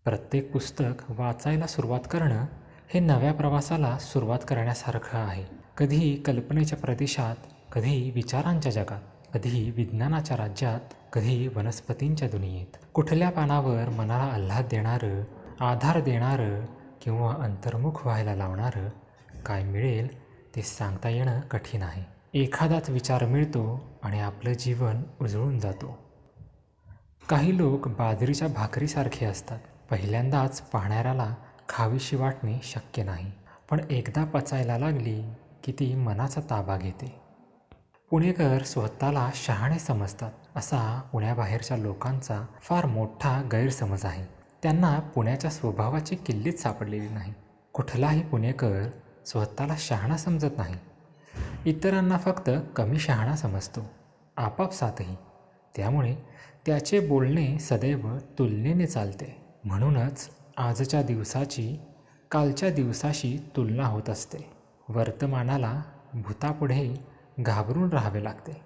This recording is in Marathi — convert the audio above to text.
प्रत्येक पुस्तक वाचायला सुरुवात करणं हे नव्या प्रवासाला सुरुवात करण्यासारखं आहे. कधी कल्पनेच्या प्रदेशात, कधी विचारांच्या जगात, कधी विज्ञानाच्या राज्यात, कधी वनस्पतींच्या दुनियेत. कुठल्या पानावर मनाला आल्हाद देणारं, आधार देणारं किंवा अंतर्मुख व्हायला लावणारं काय मिळेल ते सांगता येणं कठीण आहे. एखादाच विचार मिळतो आणि आपलं जीवन उजळून जातो. काही लोक बाजरीच्या भाकरीसारखे असतात. पहिल्यांदाच पाहणाऱ्याला खावीशी वाटणे शक्य नाही, पण एकदा पचायला लागली की ती मनाचा ताबा घेते. पुणेकर स्वतःला शहाणे समजतात असा पुण्याबाहेरच्या लोकांचा फार मोठा गैरसमज आहे. त्यांना पुण्याच्या स्वभावाची किल्लीच सापडलेली नाही. कुठलाही पुणेकर स्वतःला शहाणा समजत नाही. इतरांना फक्त कमी शहाणा समजतो, आपापसातही. त्यामुळे त्याचे बोलणे सदैव तुलनेने चालते. म्हणूनच आजच्या दिवसाची कालच्या दिवसाशी तुलना होत असते. वर्तमानाला भूतापुढे घाबरून राहावे लागते.